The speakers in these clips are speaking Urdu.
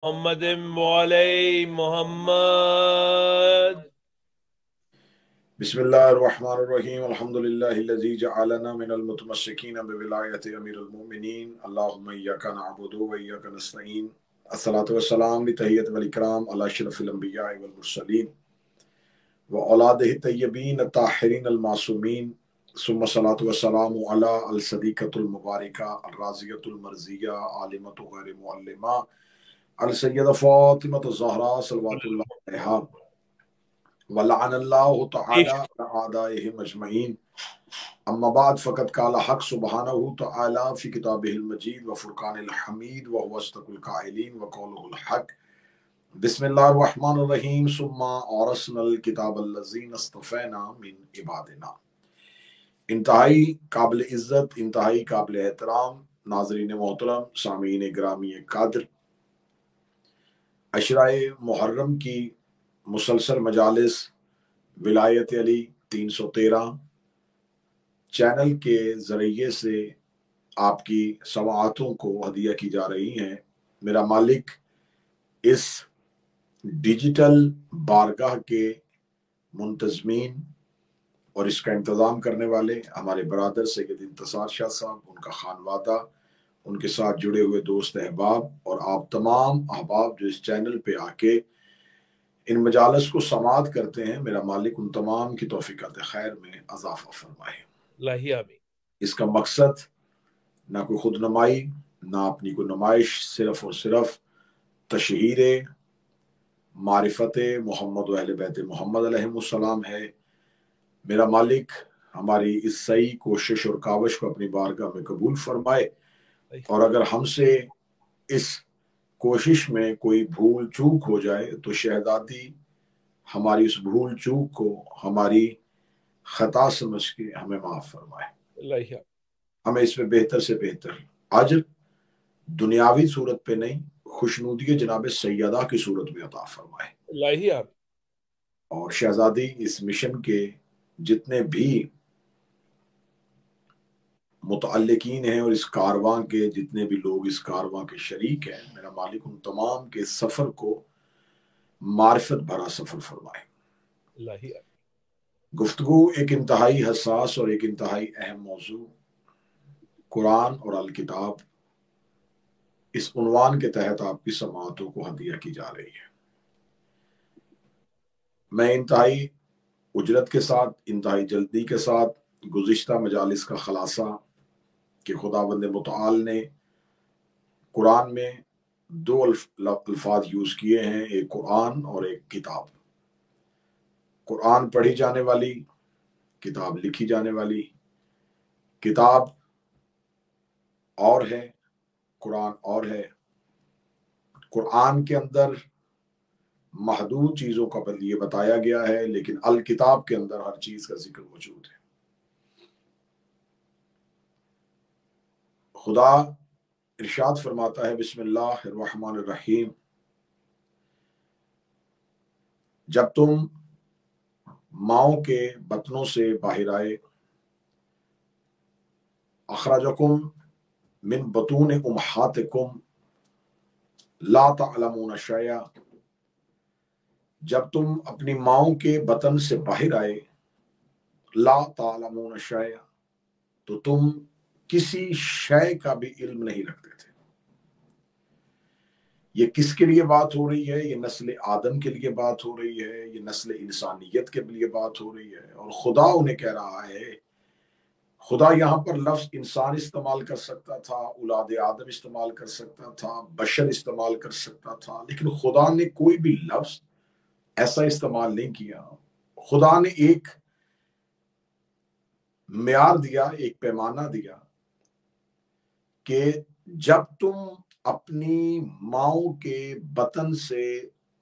محمد وعلي محمد. بسم الله الرحمن الرحيم الحمد لله الذي جعلنا من المتمسكين بولاية أمير المؤمنين اللهم إياك نعبد وإياك نستعين الصلاة والسلام لتحية والإكرام على أشرف الأنبياء والمرسلين وأولاده الطيبين الطاهرين المعصومين ثم الصلاة والسلام على الصديقة المباركة الرازية المرزية عالمة غير معلمة السيدة فاطمة الزهراء صلوات الله عليها ولعن الله تعالى على أعدائهم أجمعين أما بعد فقد قال حق سبحانه تعالى في كتابه المجيد وفرقان الحميد وهو أصدق القائلين وقوله الحق بسم الله الرحمن الرحيم ثم أورثنا الكتاب الذين اصطفينا من عبادنا. انتہائی قابل عزت، انتہائی قابل احترام ناظرین محترم، سامعین گرامی قدر، عشرۂ محرم کی مسلسل مجالس ولایت علی 313 چینل کے ذریعے سے آپ کی سماعتوں کو ہدیہ کی جا رہی ہیں۔ میرا مالک اس ڈیجیٹل بارگاہ کے منتظمین اور اس کا انتظام کرنے والے ہمارے برادر سید انتصار شاہ صاحب، ان کا خانوادہ، ان کے ساتھ جڑے ہوئے دوست احباب اور آپ تمام احباب جو اس چینل پہ آ کے ان مجالس کو سماعت کرتے ہیں، میرا مالک ان تمام کی توفیقات خیر میں اضافہ فرمائے۔ اللہ آمین۔ اس کا مقصد نہ کوئی خود نمائی، نہ اپنی کوئی نمائش، صرف اور صرف تشہیر معرفت محمد و اہل بیت محمد علیہ السلام ہے۔ میرا مالک ہماری اس صحیح کوشش اور کاوش کو اپنی بارگاہ میں قبول فرمائے، اور اگر ہم سے اس کوشش میں کوئی بھول چوک ہو جائے تو شہزادی ہماری اس بھول چوک کو ہماری خطا سمجھ کے ہمیں معاف فرمائے، ہمیں اس میں بہتر سے بہتر اجر دنیاوی صورت پہ نہیں، خوشنودی جناب سیدہ کی صورت میں عطا فرمائے۔ اور شہزادی اس مشن کے جتنے بھی متعلقین ہیں اور اس کارواں کے جتنے بھی لوگ اس کارواں کے شریک ہیں، میرا مالک ان تمام کے سفر کو معرفت بھرا سفر فرمائے۔ گفتگو ایک انتہائی حساس اور ایک انتہائی اہم موضوع قرآن اور الکتاب، اس عنوان کے تحت آپ کی سماعتوں کو ہدیہ کی جا رہی ہے۔ میں انتہائی اجرت کے ساتھ، انتہائی جلدی کے ساتھ گزشتہ مجالس کا خلاصہ کہ خداوند متعال نے قرآن میں دو الفاظ یوز کیے ہیں، ایک قرآن اور ایک کتاب۔ قرآن پڑھی جانے والی، کتاب لکھی جانے والی۔ کتاب اور ہے، قرآن اور ہے۔ قرآن کے اندر محدود چیزوں کا یہ بتایا گیا ہے، لیکن الکتاب کے اندر ہر چیز کا ذکر موجود ہے۔ خدا ارشاد فرماتا ہے بسم اللہ الرحمن الرحیم، جب تم ماؤں کے بطنوں سے باہر آئے، اخرجکم من بطون امہاتکم لا تعلمون شیئا، جب تم اپنی ماؤں کے بطن سے باہر آئے، لا تعلمون شیئا، تو تم کسی شے کا بھی علم نہیں رکھتے تھے۔ یہ کس کے لیے بات ہو رہی ہے؟ یہ نسل آدم کے لیے بات ہو رہی ہے، یہ نسل انسانیت کے لیے بات ہو رہی ہے، اور خدا انہیں کہہ رہا ہے۔ خدا یہاں پر لفظ انسان استعمال کر سکتا تھا، اولاد آدم استعمال کر سکتا تھا، بشر استعمال کر سکتا تھا، لیکن خدا نے کوئی بھی لفظ ایسا استعمال نہیں کیا۔ خدا نے ایک معیار دیا، ایک پیمانہ دیا کہ جب تم اپنی ماؤں کے بطن سے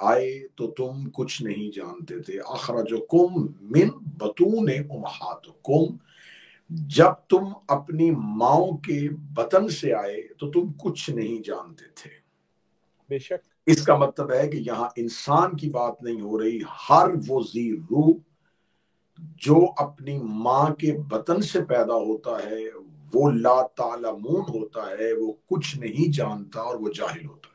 آئے تو تم کچھ نہیں جانتے تھے۔ اخرجکم من بطون امہاتکم، جب تم اپنی ماؤں کے بطن سے آئے تو تم کچھ نہیں جانتے تھے۔ بے شک اس کا مطلب ہے کہ یہاں انسان کی بات نہیں ہو رہی، ہر وہ ذی روح جو اپنی ماں کے بطن سے پیدا ہوتا ہے وہ لا تعلمون ہوتا ہے، وہ کچھ نہیں جانتا اور وہ جاہل ہوتا ہے۔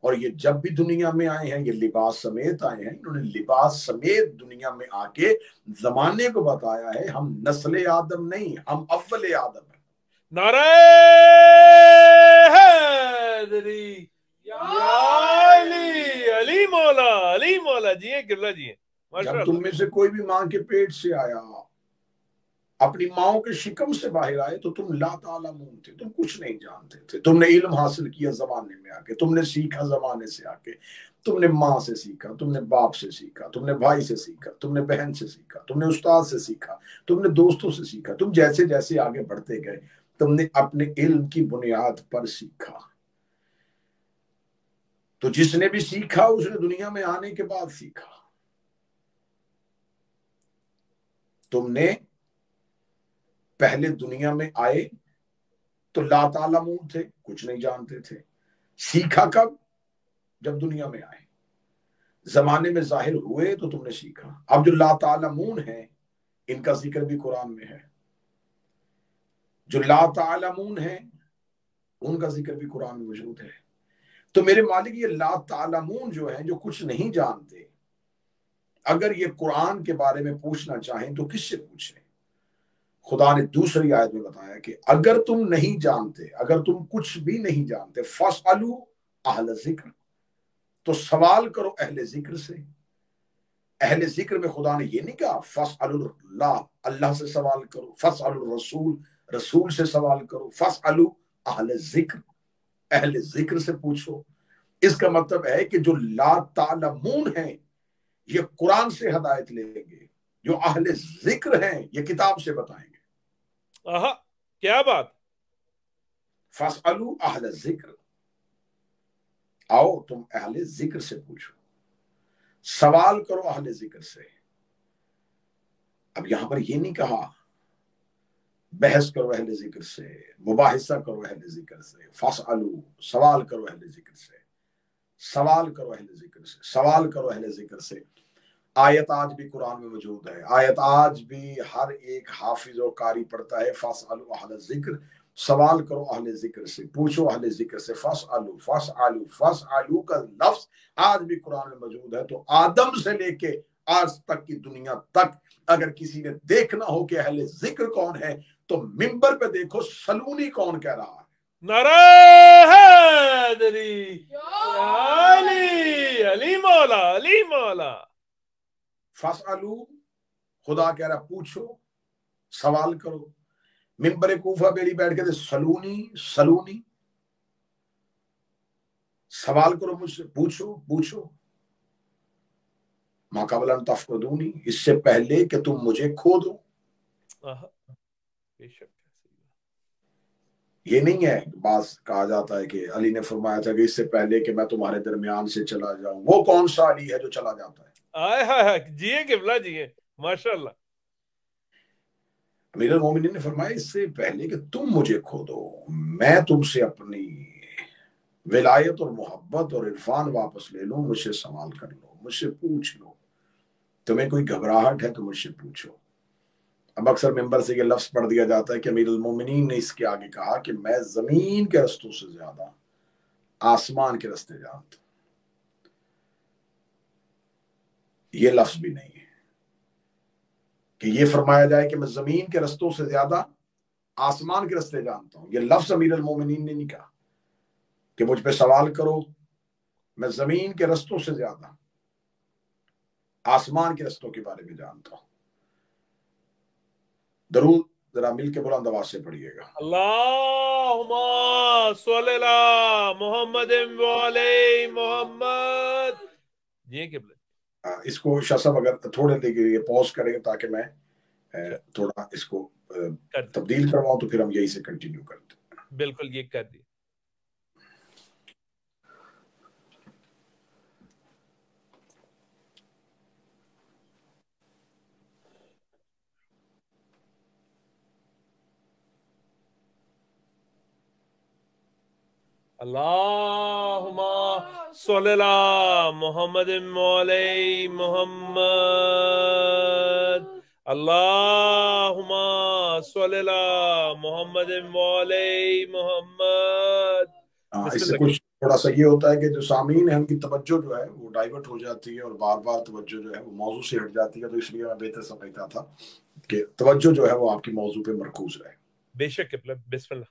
اور یہ جب بھی دنیا میں آئے ہیں یہ لباس سمیت آئے ہیں، انہوں نے لباس سمیت دنیا میں آ کے زمانے کو بتایا ہے ہم نسل آدم نہیں، ہم اول آدم ہیں۔ نعرہ حیدری یا علی، علی مولا، علی مولا، جی ہیں قبلہ جی ہیں، ماشاء جب اللہ۔ تم میں سے کوئی بھی ماں کے پیٹ سے آیا، اپنی ماؤں کے شکم سے باہر آئے، تو تم لا تعلمون تھے، تم کچھ نہیں جانتے تھے، تم نے علم حاصل کیا زمانے میں آ کے، تم نے سیکھا زمانے سے آ کے، تم نے ماں سے سیکھا، تم نے باپ سے سیکھا، تم نے بھائی سے سیکھا، تم نے بہن سے سیکھا، تم نے استاد سے سیکھا، تم نے دوستوں سے سیکھا، تم جیسے جیسے آگے بڑھتے گئے تم نے اپنے علم کی بنیاد پر سیکھا۔ تو جس نے بھی سیکھا اس نے دنیا میں آنے کے بعد سیکھا۔ تم نے پہلے دنیا میں آئے تو لا تعلمون تھے، کچھ نہیں جانتے تھے۔ سیکھا کب؟ جب دنیا میں آئے، زمانے میں ظاہر ہوئے تو تم نے سیکھا۔ اب جو لا تعلمون ہیں ان کا ذکر بھی قرآن میں ہے، جو لا تعلمون ہیں ان کا ذکر بھی قرآن میں موجود ہے۔ تو میرے مالک یہ لا تعلمون جو ہیں، جو کچھ نہیں جانتے، اگر یہ قرآن کے بارے میں پوچھنا چاہیں تو کس سے پوچھیں؟ خدا نے دوسری آیت میں بتایا کہ اگر تم نہیں جانتے، اگر تم کچھ بھی نہیں جانتے، فَاسْأَلُوا اہل ذکر، تو سوال کرو اہل ذکر سے۔ اہل ذکر میں خدا نے یہ نہیں کہا فَاسْأَلُوا اللہ، اللہ سے سوال کرو، فَاسْأَلُوا الرسول، رسول سے سوال کرو، فَاسْأَلُوا اہل ذکر، اہل ذکر سے پوچھو۔ اس کا مطلب ہے کہ جو لا تعلمون ہیں یہ قرآن سے ہدایت لیں گے، جو اہل ذکر ہیں یہ کتاب سے بتائیں گے۔ آہا، کیا بات۔ فَاسْأَلُوا اہل ذکر، آؤ تم اہل ذکر سے پوچھو، سوال کرو اہل ذکر سے۔ اب یہاں پر یہ نہیں کہا بحث کرو اہل ذکر سے، مباحثہ کرو اہل ذکر سے، فَاسْأَلُوا سوال کرو اہل ذکر سے، سوال کرو اہل ذکر سے، سوال کرو اہل ذکر سے۔ آیت آج بھی قرآن میں موجود ہے، آیت آج بھی ہر ایک حافظ و قاری پڑھتا ہے، فَاسْأَلُوا اہل ذکر، سوال کرو اہل ذکر سے، پوچھو اہل ذکر سے۔ فَاسْأَلُوا فَاسْأَلُوا فَاسْأَلُوا کا لفظ آج بھی قرآن میں موجود ہے۔ تو آدم سے لے کے آج تک کی دنیا تک اگر کسی نے دیکھنا ہو کہ اہل ذکر کون ہے تو ممبر پہ دیکھو سلونی کون کہہ رہا ہے۔ نعرہ حیدری یا علی، علی مولا، علی مولا۔ فَاسْأَلُوا خدا کہہ رہا پوچھو، سوال کرو۔ ممبر کوفہ بیلی بیٹھ کے سلونی سلونی، سوال کرو مجھ سے، پوچھو پوچھو۔ ما قبل ان تفقدونی، اس سے پہلے کہ تم مجھے کھو دو۔ آہا، بے شک۔ یہ نہیں ہے بعض کہا جاتا ہے کہ علی نے فرمایا تھا کہ اس سے پہلے کہ میں تمہارے درمیان سے چلا جاؤں، وہ کون سا علی ہے جو چلا جاتا ہے؟ آئے ہائے، جی ہیں قبلہ جی ہیں، ماشاء اللہ۔ امیر المومنین نے فرمایا اس سے پہلے کہ تم مجھے کھو دو، میں تم سے اپنی ولایت اور محبت اور عرفان واپس لے لوں، مجھ سے سوال کر لو، مجھ سے پوچھ لو، تمہیں کوئی گھبراہٹ ہے تو مجھ سے پوچھو۔ اب اکثر ممبر سے یہ لفظ پڑھ دیا جاتا ہے کہ امیر المومنین نے اس کے آگے کہا کہ میں زمین کے رستوں سے زیادہ آسمان کے رستے جانتا ہوں۔ یہ لفظ بھی نہیں ہے کہ یہ فرمایا جائے کہ میں زمین کے رستوں سے زیادہ آسمان کے رستے جانتا ہوں۔ یہ لفظ امیر المومنین نے نہیں کہا کہ مجھ پہ سوال کرو، میں زمین کے رستوں سے زیادہ آسمان کے رستوں کے بارے میں جانتا ہوں۔ درود ذرا مل کے بلند آواز سے پڑھیے گا۔ اللہم صلی علی محمد و علی محمد۔ جی ہیں قبلہ۔ اس کو شاہ صاحب اگر تھوڑے دیر کے لیے پوز کریں تاکہ میں تھوڑا اس کو تبدیل کرواؤں تو پھر ہم یہی سے کنٹینیو کرتے ہیں۔ بالکل، یہ کر دی۔ اللہم صلی علی محمد و علی محمد۔ اللہم صلی علی محمد و علی محمد۔ اس سے کچھ تھوڑا سا یہ ہوتا ہے کہ جو سامعین ہے ان کی توجہ جو ہے وہ ڈائیورٹ ہو جاتی ہے اور بار بار توجہ جو ہے وہ موضوع سے ہٹ جاتی ہے، تو اس لیے میں بہتر سمجھتا تھا کہ توجہ جو ہے وہ آپ کی موضوع پہ مرکوز رہے۔ بے شک بسم اللہ۔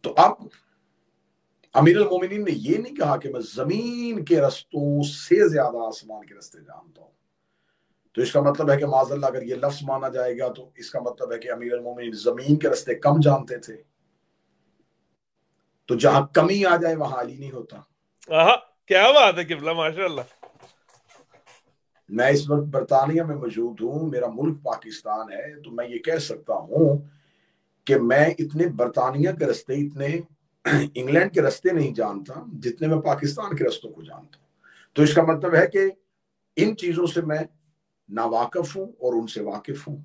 تو اب امیر المومنین نے یہ نہیں کہا کہ میں زمین کے رستوں سے زیادہ آسمان کے رستے جانتا ہوں، تو اس کا مطلب ہے کہ معاذ اللہ اگر یہ لفظ مانا جائے گا تو اس کا مطلب ہے کہ امیر المومنین زمین کے رستے کم جانتے تھے، تو جہاں کمی آ جائے وہاں علی نہیں ہوتا۔ کیا بات ہے قبلہ، ماشاء اللہ۔ میں اس وقت برطانیہ میں موجود ہوں، میرا ملک پاکستان ہے، تو میں یہ کہہ سکتا ہوں کہ میں اتنے برطانیہ کے رستے، اتنے انگلینڈ کے رستے نہیں جانتا جتنے میں پاکستان کے رستوں کو جانتا ہوں، تو اس کا مطلب ہے کہ ان چیزوں سے میں ناواقف ہوں اور ان سے واقف ہوں۔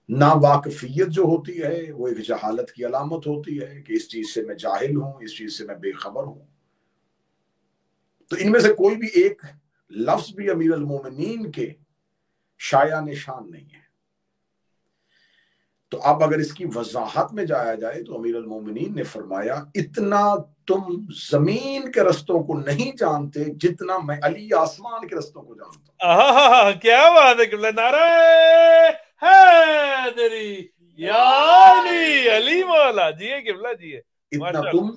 ناواقفیت جو ہوتی ہے وہ ایک جہالت کی علامت ہوتی ہے کہ اس چیز سے میں جاہل ہوں، اس چیز سے میں بے خبر ہوں۔ تو ان میں سے کوئی بھی ایک لفظ بھی امیر المومنین کے شایع نشان نہیں ہے۔ تو اب اگر اس کی وضاحت میں جایا جائے تو امیر المومنین نے فرمایا اتنا تم زمین کے رستوں کو نہیں جانتے جتنا میں علی آسمان کے رستوں کو جانتا ہوں۔ کیا بات ہے قبلہ، نعرہ حیدری یا علی، علی مولا جی قبلہ جی۔ اتنا تم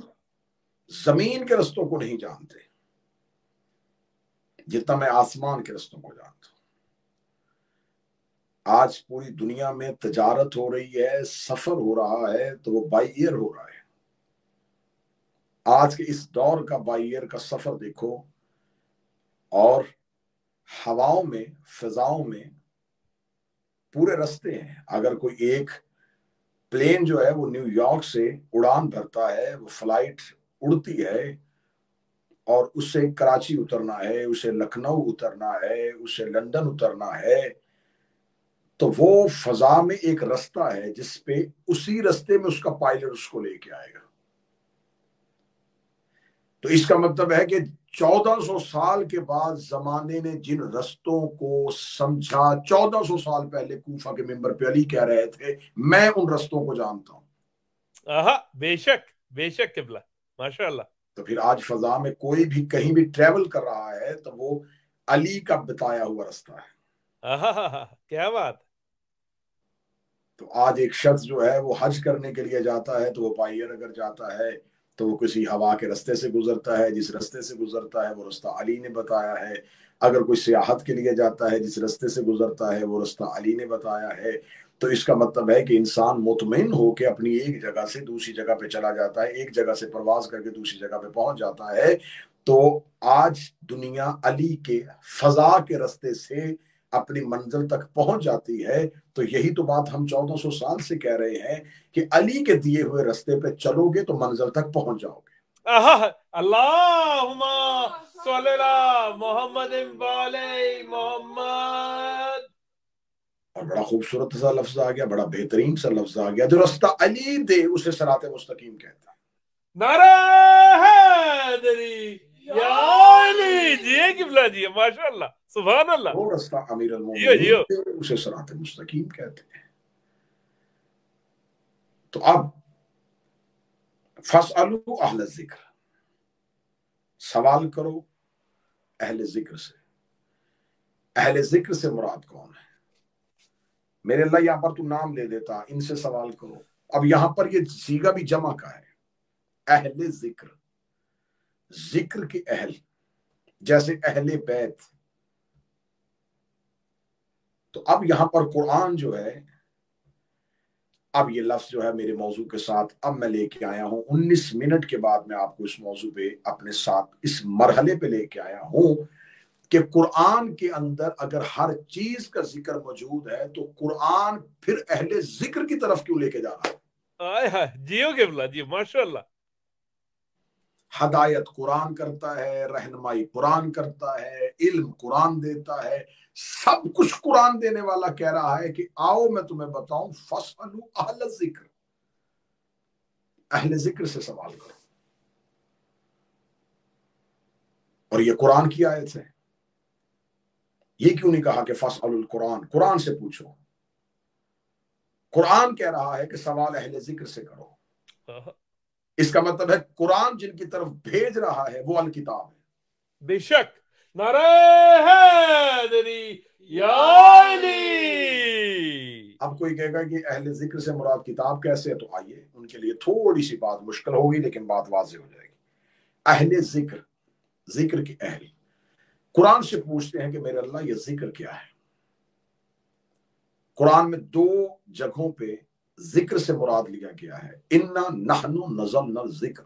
زمین کے رستوں کو نہیں جانتے جتنا میں آسمان کے رستوں کو جانتا ہوں۔ آج پوری دنیا میں تجارت ہو رہی ہے، سفر ہو رہا ہے، تو وہ بائی ایئر ہو رہا ہے۔ آج کے اس دور کا بائی ایئر کا سفر دیکھو، اور ہواؤں میں، فضاؤں میں پورے رستے ہیں۔ اگر کوئی ایک پلین جو ہے وہ نیو یارک سے اڑان بھرتا ہے، وہ فلائٹ اڑتی ہے اور اس سے کراچی اترنا ہے، اسے لکھنؤ اترنا ہے، اسے لندن اترنا ہے، تو وہ فضا میں ایک رستہ ہے جس پہ اسی رستے میں اس کا پائلٹ اس کو لے کے آئے گا۔ تو اس کا مطلب ہے کہ 1400 سال کے بعد زمانے نے جن رستوں کو سمجھا، 1400 سال پہلے کوفہ کے منبر پہ علی کہہ رہے تھے میں ان رستوں کو جانتا ہوں۔ بے شک بے شک قبلہ، ماشاء اللہ۔ تو پھر آج فضا میں کوئی بھی کہیں بھی ٹریول کر رہا ہے تو وہ علی کا بتایا ہوا رستہ ہے۔ کیا بات۔ تو آج ایک شخص جو ہے وہ حج کرنے کے لیے جاتا ہے تو وہ بائی ایئر اگر جاتا ہے تو وہ کسی ہوا کے رستے سے گزرتا ہے، جس رستے سے گزرتا ہے وہ رستہ علی نے بتایا ہے۔ اگر کوئی سیاحت کے لیے جاتا ہے، جس رستے سے گزرتا ہے وہ رستہ علی نے بتایا ہے۔ تو اس کا مطلب ہے کہ انسان مطمئن ہو کے اپنی ایک جگہ سے دوسری جگہ پہ چلا جاتا ہے، ایک جگہ سے پرواز کر کے دوسری جگہ پہ پہنچ جاتا ہے۔ تو آج دنیا علی کے فضا کے رستے سے اپنی منزل تک پہنچ جاتی ہے۔ تو یہی تو بات ہم 1400 سال سے کہہ رہے ہیں کہ علی کے دیے ہوئے رستے پہ چلو گے تو منزل تک پہنچ جاؤ گے۔ اللہم صلی علی محمد وعلی محمد۔ اور بڑا خوبصورت سا لفظ آ گیا، بڑا بہترین سا لفظ آ گیا، جو رستہ علی دے اسے صراط مستقیم کہتا ہے۔ نعرہ حیدری یا علی جی قبلہ جی، ماشاء اللہ، سبحان اللہ۔ وہ رستہ امیر المومنین دے اسے صراط مستقیم کہتے ہیں۔ تو اب فَاسْأَلُوا اہل الذکر، سوال کرو اہل ذکر سے۔ اہل ذکر سے مراد کون ہے؟ میرے اللہ یہاں پر تو نام لے دیتا، ان سے سوال کرو۔ اب یہاں پر یہ صیغہ بھی جمع کا ہے، اہل ذکر، ذکر کے اہل، جیسے اہل بیت۔ تو اب یہاں پر قرآن جو ہے، اب یہ لفظ جو ہے میرے موضوع کے ساتھ اب میں لے کے آیا ہوں 19 منٹ کے بعد میں آپ کو اس موضوع پہ اپنے ساتھ اس مرحلے پہ لے کے آیا ہوں کہ قرآن کے اندر اگر ہر چیز کا ذکر موجود ہے تو قرآن پھر اہل ذکر کی طرف کیوں لے کے جا رہا ہے؟ جیو قبلہ جی، ماشاء اللہ۔ ہدایت قرآن کرتا ہے، رہنمائی قرآن کرتا ہے، علم قرآن دیتا ہے، سب کچھ قرآن دینے والا کہہ رہا ہے کہ آؤ میں تمہیں بتاؤں فَاسْأَلُوا اہل الذکر، اہل ذکر سے سوال کرو۔ اور یہ قرآن کی آیت ہے، یہ کیوں نہیں کہا کہ فَاسْأَلُوا القرآن، قرآن سے پوچھو۔ قرآن کہہ رہا ہے کہ سوال اہل ذکر سے کرو۔ اس کا مطلب ہے قرآن جن کی طرف بھیج رہا ہے وہ الکتاب ہے. بے شک. نعرہ حیدری یا علی. اب کوئی کہے گا کہ اہل ذکر سے مراد کتاب کیسے ہے، تو آئیے ان کے لیے تھوڑی سی بات مشکل ہوگی لیکن بات واضح ہو جائے گی. اہل ذکر، ذکر کے اہل قرآن سے پوچھتے ہیں کہ میرے اللہ یہ ذکر کیا ہے. قرآن میں 2 جگہوں پہ ذکر سے مراد لیا گیا ہے. انا نحن نزلنا الذکر،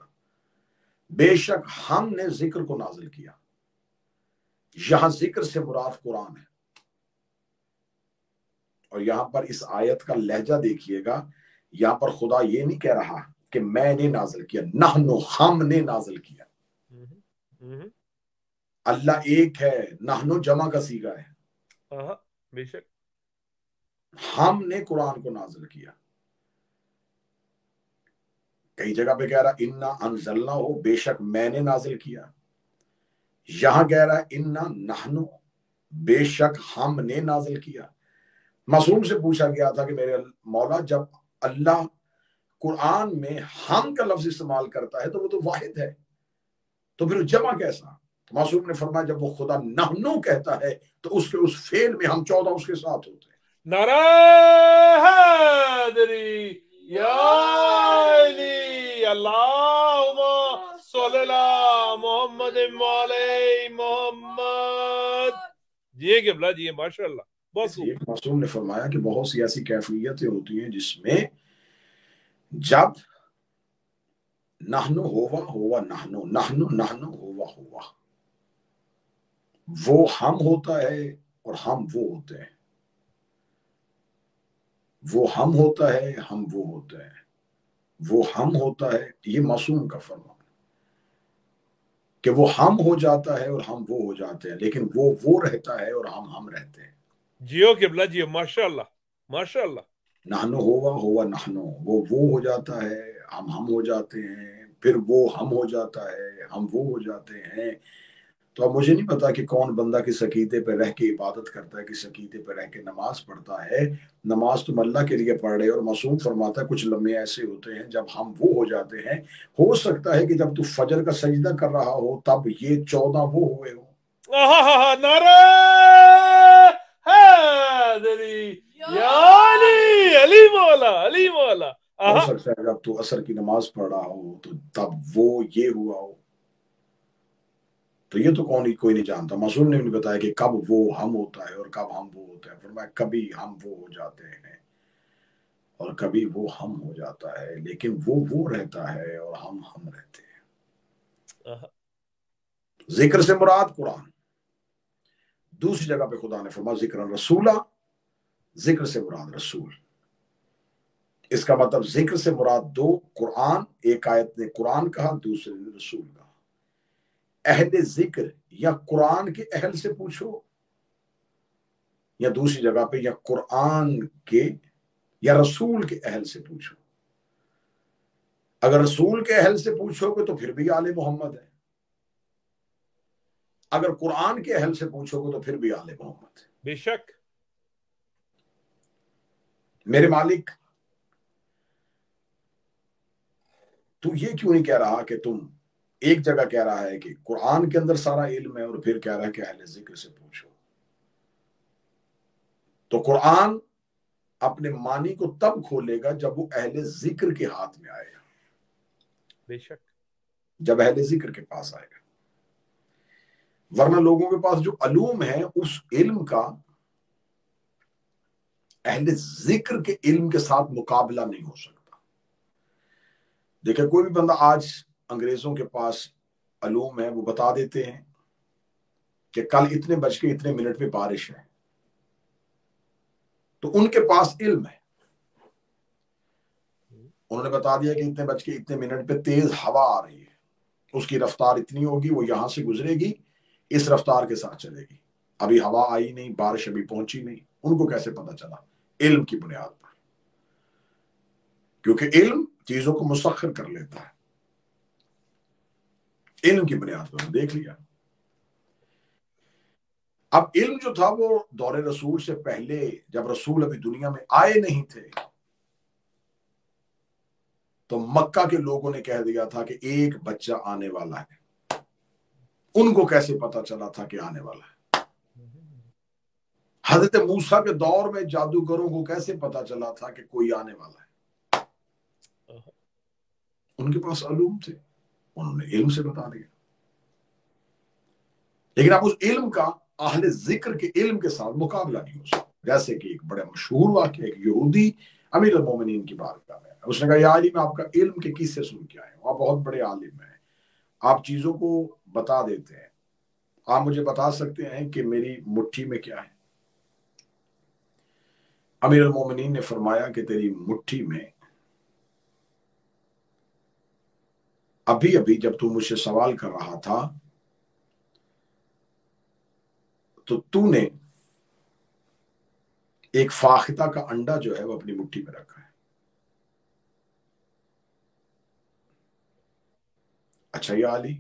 بے شک ہم نے ذکر کو نازل کیا. یہاں ذکر سے مراد قرآن ہے. اور یہاں پر اس آیت کا لہجہ دیکھیے گا، یہاں پر خدا یہ نہیں کہہ رہا کہ میں نے نازل کیا، نحن ہم نے نازل کیا. اللہ ایک ہے، نحن جمع کا صیغہ ہے. بے شک ہم نے قرآن کو نازل کیا. کئی جگہ پہ کہہ رہا انا انزلنا ہو، بے شک میں نے نازل کیا. یہاں کہہ رہا انا نحن، بے شک ہم نے نازل کیا. معصوم سے پوچھا گیا تھا کہ میرے مولا جب اللہ قرآن میں ہم کا لفظ استعمال کرتا ہے تو وہ تو واحد ہے، تو پھر جمع کیسا؟ تو معصوم نے فرمایا جب وہ خدا نحنو کہتا ہے تو اس کے اس فعل میں ہم 14 اس کے ساتھ ہوتے ہیں. نعرہ حیدری یا علی. اللہم صلی اللہ محمد علی محمد. جی قبلہ جی ماشاء اللہ. بہت ایک معصوم نے فرمایا کہ بہت سی ایسی کیفیتیں ہوتی ہیں جس میں جب نحنو ہوا ہوا نحنو، نحنو نحنو ہوا ہوا، وہ ہم ہوتا ہے اور ہم وہ ہوتے ہیں. وہ ہم ہوتا ہے، ہم وہ ہوتے ہیں. وہ ہم ہوتا ہے، یہ معصوم کا فرمان کہ وہ ہم ہو جاتا ہے اور ہم وہ ہو جاتے ہیں، لیکن وہ رہتا ہے اور ہم رہتے ہیں. جیو قبلہ جیو ماشاء اللہ ماشاء اللہ. نحنو ہوا ہوا نحنو، وہ ہو جاتا ہے، ہم ہو جاتے ہیں، پھر وہ ہم ہو جاتا ہے، ہم وہ ہو جاتے ہیں. تو اب مجھے نہیں پتا کہ کون بندہ کس عقیدے پہ رہ کے عبادت کرتا ہے، کس عقیدے پہ رہ کے نماز پڑھتا ہے. نماز تم اللہ کے لیے پڑھ رہے اور معصوم فرماتا ہے کچھ لمحے ایسے ہوتے ہیں جب ہم وہ ہو جاتے ہیں. ہو سکتا ہے کہ جب تو فجر کا سجدہ کر رہا ہو تب یہ 14 وہ ہوئے ہو. نعرہ حیدری یا علی. علی مولا علی مولا. ہو سکتا ہے جب تو عصر کی نماز پڑھ رہا ہو تو تب وہ یہ ہوا ہو. تو یہ تو کوئی نہیں جانتا. معصوم نے بھی بتایا کہ کب وہ ہم ہوتا ہے اور کب ہم وہ ہوتا ہے. فرمایا کبھی ہم وہ ہو جاتے ہیں اور کبھی وہ ہم ہو جاتا ہے، لیکن وہ رہتا ہے اور ہم رہتے ہیں. ذکر سے مراد قرآن. دوسری جگہ پہ خدا نے فرمایا ذکر رسولہ، ذکر سے مراد رسول. اس کا مطلب ذکر سے مراد 2 قرآن، ایک آیت نے قرآن کہا، دوسرے نے رسول کہا. اہل ذکر یا قرآن کے اہل سے پوچھو، یا دوسری جگہ پہ یا قرآن کے یا رسول کے اہل سے پوچھو. اگر رسول کے اہل سے پوچھو گے تو پھر بھی آل محمد ہے، اگر قرآن کے اہل سے پوچھو گے تو پھر بھی آل محمد ہے. بے شک. میرے مالک تو یہ کیوں نہیں کہہ رہا کہ تم ایک جگہ کہہ رہا ہے کہ قرآن کے اندر سارا علم ہے اور پھر کہہ رہا ہے کہ اہل ذکر سے پوچھو. تو قرآن اپنے معنی کو تب کھولے گا جب وہ اہل ذکر کے ہاتھ میں آئے گا. بے شک. جب اہل ذکر کے پاس آئے گا. ورنہ لوگوں کے پاس جو علوم ہے اس علم کا اہل ذکر کے علم کے ساتھ مقابلہ نہیں ہو سکتا. دیکھیں کوئی بھی بندہ آج انگریزوں کے پاس علوم ہے، وہ بتا دیتے ہیں کہ کل اتنے بج کے اتنے منٹ پہ بارش ہے، تو ان کے پاس علم ہے. انہوں نے بتا دیا کہ اتنے بج کے اتنے منٹ پہ تیز ہوا آ رہی ہے، اس کی رفتار اتنی ہوگی، وہ یہاں سے گزرے گی، اس رفتار کے ساتھ چلے گی. ابھی ہوا آئی نہیں، بارش ابھی پہنچی نہیں. ان کو کیسے پتا چلا؟ علم کی بنیاد پر، کیونکہ علم چیزوں کو مسخر کر لیتا ہے. علم کی بنیاد پر دیکھ لیا. اب علم جو تھا وہ دور رسول سے پہلے، جب رسول ابھی دنیا میں آئے نہیں تھے، تو مکہ کے لوگوں نے کہہ دیا تھا کہ ایک بچہ آنے والا ہے. ان کو کیسے پتا چلا تھا کہ آنے والا ہے؟ حضرت موسیٰ کے دور میں جادوگروں کو کیسے پتا چلا تھا کہ کوئی آنے والا ہے؟ ان کے پاس علوم تھے، انہوں نے علم سے بتا دیا. لیکن اب اس علم کا اہل ذکر کے علم کے ساتھ مقابلہ نہیں ہو سکتا. جیسے کہ ایک بڑے مشہور واقعہ، ایک یہودی امیر المومنین کی بارگاہ میں اس نے کہا یا علی، میں آپ کا علم کے قصے سن کے آیا ہوں، آپ بہت بڑے عالم ہیں، آپ چیزوں کو بتا دیتے ہیں، آپ مجھے بتا سکتے ہیں کہ میری مٹھی میں کیا ہے؟ امیر المومنین نے فرمایا کہ تیری مٹھی میں ابھی ابھی جب تو مجھ سے سوال کر رہا تھا تو نے ایک فاختہ کا انڈا جو ہے وہ اپنی مٹھی میں رکھا ہے. اچھا یا علی،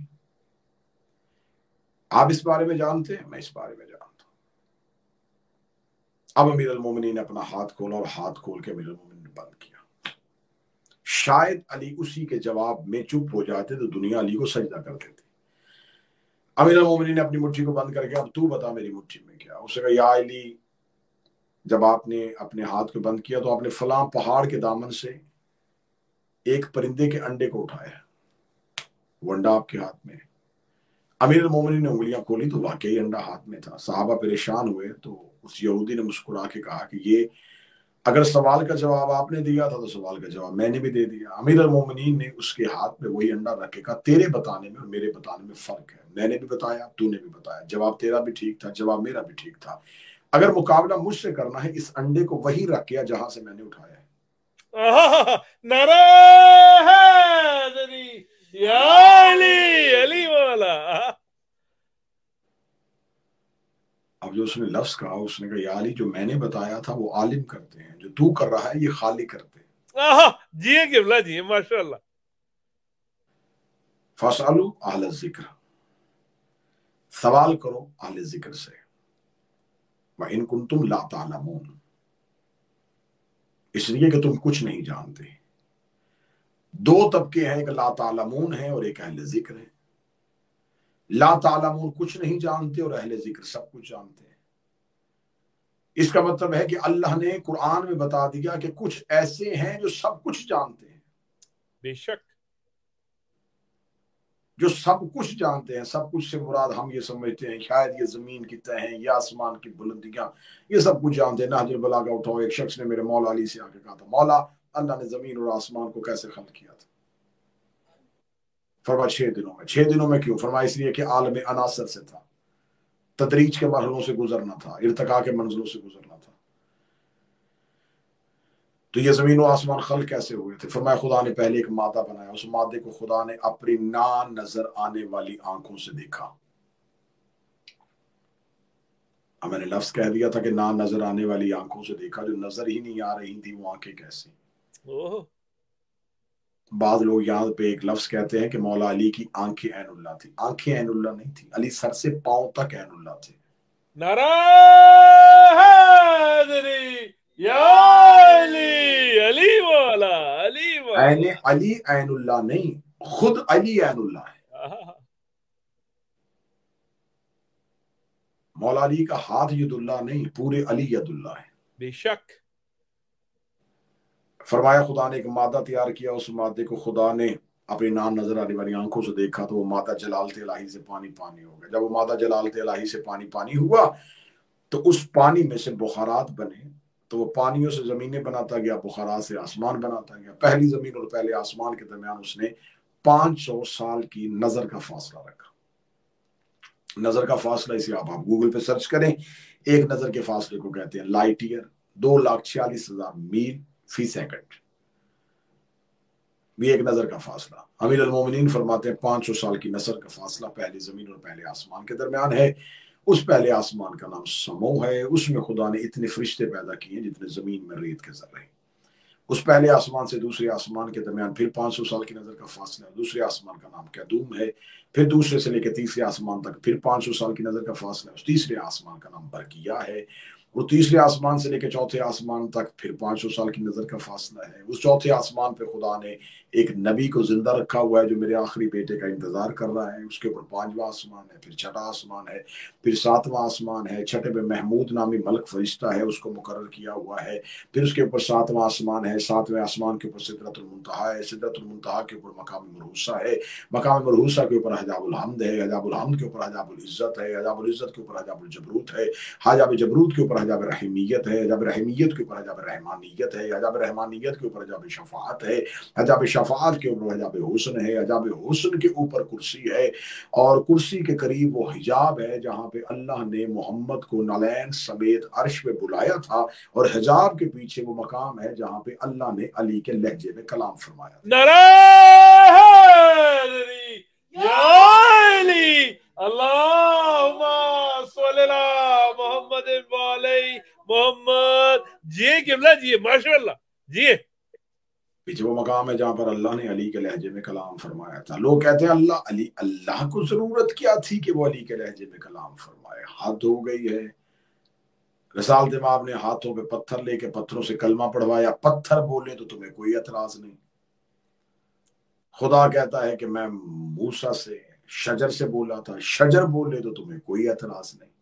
آپ اس بارے میں جانتے ہیں؟ میں اس بارے میں جانتا ہوں. اب امیر المومنین نے اپنا ہاتھ کھولا اور ہاتھ کھول کے امیر المومنین نے بند کیا. شاید علی اسی کے جواب میں چپ ہو جاتے تو دنیا علی کو سجدہ کر دیتی. امیر المومنین نے اپنی مٹھی کو بند کر کے اب تو بتا میری مٹھی میں کیا؟ اسے کہا یا علی، جب آپ نے اپنے ہاتھ کو بند کیا تو آپ نے فلاں پہاڑ کے دامن سے ایک پرندے کے انڈے کو اٹھایا، وہ انڈا آپ کے ہاتھ میں. امیر المومنین نے انگلیاں کھولی تو واقعی انڈا ہاتھ میں تھا. صحابہ پریشان ہوئے تو اس یہودی نے مسکرا کے کہا کہ یہ اگر سوال کا جواب آپ نے دیا تھا تو سوال کا جواب میں نے بھی دے دیا. امیر المومنین نے اس کے ہاتھ میں وہی انڈا رکھ کے کہا تیرے بتانے میں اور میرے بتانے میں فرق ہے، میں نے بھی بتایا، تو نے بھی بتایا، جواب تیرا بھی ٹھیک تھا، جواب میرا بھی ٹھیک تھا. اگر مقابلہ مجھ سے کرنا ہے اس انڈے کو وہی رکھ کے جہاں سے میں نے اٹھایا ہے. نعرہ حیدری یا علی، علی مولا. اب جو اس نے لفظ کہا، اس نے کہا یا علی، جو میں نے بتایا تھا وہ عالم کرتے ہیں، جو تو کر رہا ہے یہ خالی کرتے ہیں. جی قبلہ جی، ماشاء اللہ. فاسالو اہل الذکر، سوال کرو اہل ذکر سے. وَإِن كُنتُمْ لَا تَعْلَمُونَ، اس لیے کہ تم کچھ نہیں جانتے. دو طبقے ہیں، ایک لا تعلمون ہے اور ایک اہل ذکر ہے. لا تعلمون کچھ نہیں جانتے اور اہل ذکر سب کچھ جانتے ہیں. اس کا مطلب ہے کہ اللہ نے قرآن میں بتا دیا کہ کچھ ایسے ہیں جو سب کچھ جانتے ہیں. بے شک جو سب کچھ جانتے ہیں. سب کچھ سے مراد ہم یہ سمجھتے ہیں شاید یہ زمین کی تہیں یا آسمان کی بلندیاں، یہ سب کچھ جانتے ہیں. نہج البلاغہ اٹھاؤ، ایک شخص نے میرے مولا علی سے آ کے کہا تھا مولا اللہ نے زمین اور آسمان کو کیسے خلق کیا تھا؟ فرمایا 6 دنوں میں. 6 دنوں میں کیوں؟ فرمایا اس لیے کہ عالم عناصر سے تھا، تدریج کے مرحلوں سے گزرنا تھا، ارتقاء کے منزلوں سے گزرنا تھا. تو یہ زمین و آسمان خلق کیسے ہوئے تھے؟ فرمایا خدا نے پہلے ایک مادہ بنایا، اس مادے کو خدا نے اپنی نا نظر آنے والی آنکھوں سے دیکھا. اب میں نے لفظ کہہ دیا تھا کہ نا نظر آنے والی آنکھوں سے دیکھا، جو نظر ہی نہیں آ رہی تھی وہ آنکھیں کیسی؟ بعض لوگ یہاں پہ ایک لفظ کہتے ہیں کہ مولا علی کی آنکھیں عین اللہ تھی. آنکھیں عین اللہ نہیں تھی، علی سر سے پاؤں تک عین اللہ تھے. نعرہ حیدری یا علی، علی مولا، علی مولا. عین علی عین اللہ نہیں، خود علی عین اللہ ہے. مولا علی کا ہاتھ ید اللہ نہیں، پورے علی ید اللہ ہے. بے شک. فرمایا خدا نے ایک مادہ تیار کیا، اس مادے کو خدا نے اپنی نام نظر آنے والی آنکھوں سے دیکھا تو وہ مادہ جلالت الہی سے پانی پانی ہو گیا. جب وہ مادہ جلالت الہی سے پانی پانی ہوا تو اس پانی میں سے بخارات بنے، تو وہ پانیوں سے زمینیں بناتا گیا، بخارات سے آسمان بناتا گیا. پہلی زمین اور پہلے آسمان کے درمیان اس نے 500 سال کی نظر کا فاصلہ رکھا. نظر کا فاصلہ اسے آپ گوگل پہ سرچ کریں، ایک نظر کے فاصلے کو کہتے ہیں لائٹ ایئر، 2,46,000 میل فی سیکنڈ. بھی ایک نظر کا فاصلہ. امیر المومنین فرماتے ہیں 500 سال کی نظر کا فاصلہ پہلی زمین اور پہلے آسمان کے درمیان ہے. اس پہلے آسمان کا نام سمو ہے، اس میں خدا نے اتنے فرشتے پیدا کیے جتنے زمین میں ریت کے ذرے. اس پہلے آسمان سے دوسرے آسمان کے درمیان پھر 500 سال کی نظر کا فاصلہ ہے. دوسرے آسمان کا نام قدوم ہے. پھر دوسرے سے لے کے تیسرے آسمان تک پھر 500 سال کی نظر کا فاصلہ ہے. اس تیسرے آسمان کا نام برقیہ ہے. اور تیسرے آسمان سے لے کے چوتھے آسمان تک پھر 500 سال کی نظر کا فاصلہ ہے. اس چوتھے آسمان پہ خدا نے ایک نبی کو زندہ رکھا ہوا ہے جو میرے آخری بیٹے کا انتظار کر رہا ہے، اس کے اوپر 5واں آسمان ہے، پھر 6واں آسمان ہے، پھر 7واں آسمان ہے، 6 پہ محمود نامی ملک فرشتہ ہے، اس کو مقرر کیا ہوا ہے، پھر اس کے اوپر 7واں آسمان ہے، 7ویں آسمان کے اوپر سدرۃ المنتہا ہے، سدرۃ المنتہا کے اوپر مقام مرحوسہ ہے، مقام مرحوسہ کے اوپر حجاب الحمد ہے، حجاب الحمد کے اوپر حجاب العزت ہے، حجاب العزت کے اوپر حجاب الجبروت ہے، حجاب جبروت کے اوپر حجاب رحیمیت ہے، حجاب رحیمیت کے اوپر حجاب رحمانیت ہے، حجاب رحمانیت کے اوپر حجاب شفاعت ہے، حجاب شفاعت کے اوپر حجاب حسن ہے، حجاب حسن کے اوپر کرسی ہے، اور کرسی کے قریب وہ حجاب ہے جہاں پہ اللہ نے محمد کو نالین سمیت عرش پہ بلایا تھا، اور حجاب کے پیچھے وہ مقام ہے جہاں پہ اللہ نے علی کے لہجے میں کلام فرمایا تھا۔ نعرہ حیدری یا علی اللہم صلی اللہ محمد علی محمد۔ جی قبلہ جی ماشاء اللہ جی۔ پیچھے وہ مقام ہے جہاں پر اللہ نے علی کے لہجے میں کلام فرمایا تھا۔ لوگ کہتے ہیں اللہ علی، اللہ کو ضرورت کیا تھی کہ وہ علی کے لہجے میں کلام فرمائے؟ حد ہو گئی ہے۔ رسالت امام نے ہاتھوں پہ پتھر لے کے پتھروں سے کلمہ پڑھوایا، پتھر بولے تو تمہیں کوئی اعتراض نہیں۔ خدا کہتا ہے کہ میں موسیٰ سے شجر سے بولا تھا، شجر بولے تو تمہیں کوئی اعتراض نہیں۔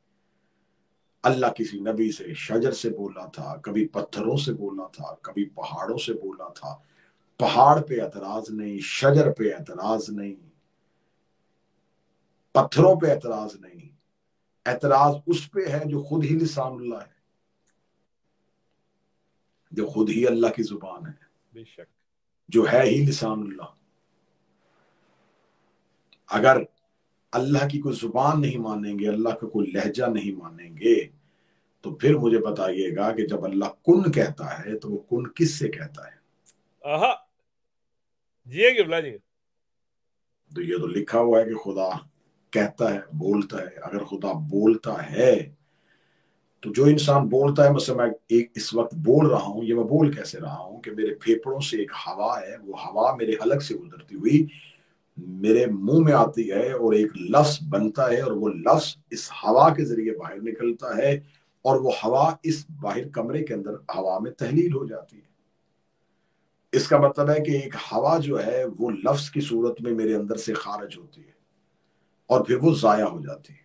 اللہ کسی نبی سے شجر سے بولا تھا، کبھی پتھروں سے بولا تھا، کبھی پہاڑوں سے بولا تھا، پہاڑ پہ اعتراض نہیں، شجر پہ اعتراض نہیں، پتھروں پہ اعتراض نہیں۔ اعتراض اس پہ ہے جو خود ہی لسان اللہ ہے، جو خود ہی اللہ کی زبان ہے، بے شک جو ہے ہی لسان اللہ۔ اگر اللہ کی کوئی زبان نہیں مانیں گے، اللہ کا کوئی لہجہ نہیں مانیں گے، تو پھر مجھے بتائیے گا کہ جب اللہ کن کہتا ہے تو وہ کن کس سے کہتا ہے؟ آہا جی قبلہ جی۔ تو یہ تو لکھا ہوا ہے کہ خدا کہتا ہے، بولتا ہے۔ اگر خدا بولتا ہے تو جو انسان بولتا ہے، مثلا میں ایک اس وقت بول رہا ہوں، یہ میں بول کیسے رہا ہوں کہ میرے پھیپھڑوں سے ایک ہوا ہے، وہ ہوا میرے حلق سے گزرتی ہوئی میرے منہ میں آتی ہے اور ایک لفظ بنتا ہے، اور وہ لفظ اس ہوا کے ذریعے باہر نکلتا ہے، اور وہ ہوا اس باہر کمرے کے اندر ہوا میں تحلیل ہو جاتی ہے۔ اس کا مطلب ہے کہ ایک ہوا جو ہے وہ لفظ کی صورت میں میرے اندر سے خارج ہوتی ہے اور پھر وہ ضائع ہو جاتی ہے،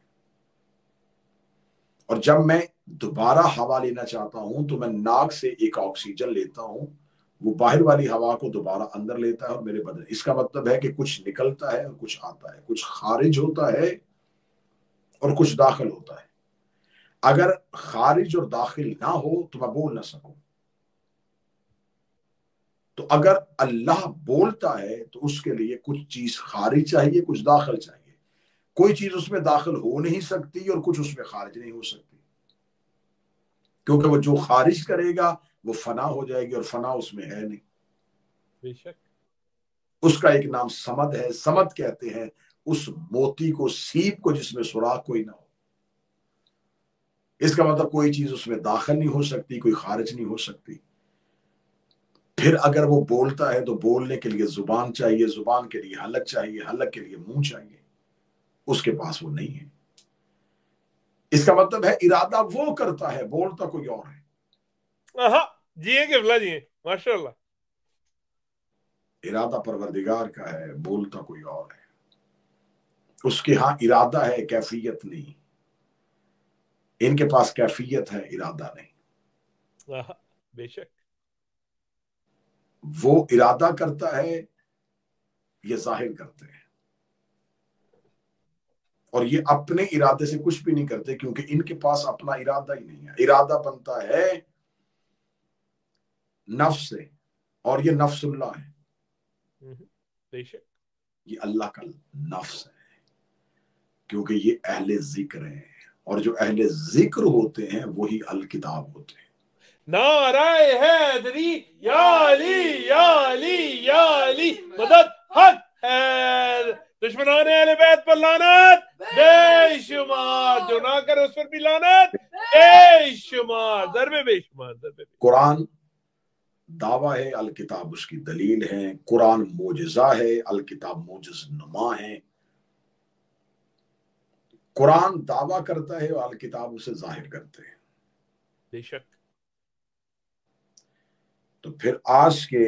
اور جب میں دوبارہ ہوا لینا چاہتا ہوں تو میں ناک سے ایک آکسیجن لیتا ہوں، وہ باہر والی ہوا کو دوبارہ اندر لیتا ہے اور میرے بدن۔ اس کا مطلب ہے کہ کچھ نکلتا ہے اور کچھ آتا ہے، کچھ خارج ہوتا ہے اور کچھ داخل ہوتا ہے۔ اگر خارج اور داخل نہ ہو تو میں بول نہ سکوں۔ تو اگر اللہ بولتا ہے تو اس کے لیے کچھ چیز خارج چاہیے، کچھ داخل چاہیے۔ کوئی چیز اس میں داخل ہو نہیں سکتی اور کچھ اس میں خارج نہیں ہو سکتی، کیونکہ وہ جو خارج کرے گا وہ فنا ہو جائے گی، اور فنا اس میں ہے نہیں۔ بے شک اس کا ایک نام سمد ہے۔ سمد کہتے ہیں اس موتی کو، سیپ کو جس میں سوراخ کوئی نہ ہو۔ اس کا مطلب کوئی چیز اس میں داخل نہیں ہو سکتی، کوئی خارج نہیں ہو سکتی۔ پھر اگر وہ بولتا ہے تو بولنے کے لیے زبان چاہیے، زبان کے لیے حلق چاہیے، حلق کے لیے منہ چاہیے، اس کے پاس وہ نہیں ہے۔ اس کا مطلب ہے ارادہ وہ کرتا ہے، بولتا کوئی اور ہے۔ آہا جی قبلہ جی ماشاء اللہ۔ ارادہ پروردگار کا ہے، بولتا کوئی اور ہے۔ اس کے ہاں ارادہ ہے، کیفیت نہیں۔ ان کے پاس کیفیت ہے، ارادہ نہیں۔ آہا بے شک وہ ارادہ کرتا ہے، یہ ظاہر کرتے ہیں، اور یہ اپنے ارادے سے کچھ بھی نہیں کرتے، کیونکہ ان کے پاس اپنا ارادہ ہی نہیں ہے۔ ارادہ بنتا ہے نفس سے، اور یہ نفس اللہ ہے، بے شک یہ اللہ کا نفس ہے، کیونکہ یہ اہل ذکر ہیں، اور جو اہل ذکر ہوتے ہیں وہی الکتاب ہوتے ہیں۔ نعرہ حیدری یا علی یا علی یا علی مدد حق ہے۔ دشمنان اہل بیت پر لعنت بے شمار، جو نہ کرے اس پر بھی لعنت بے شمار، ضرب بے شمار، ضرب بے شمار۔ قرآن دعویٰ ہے، الکتاب اس کی دلیل ہے۔ قرآن معجزہ ہے، الکتاب معجز نما ہے۔ قرآن دعویٰ کرتا ہے اور الکتاب اسے ظاہر کرتے ہیں۔ بے شک تو پھر آج کے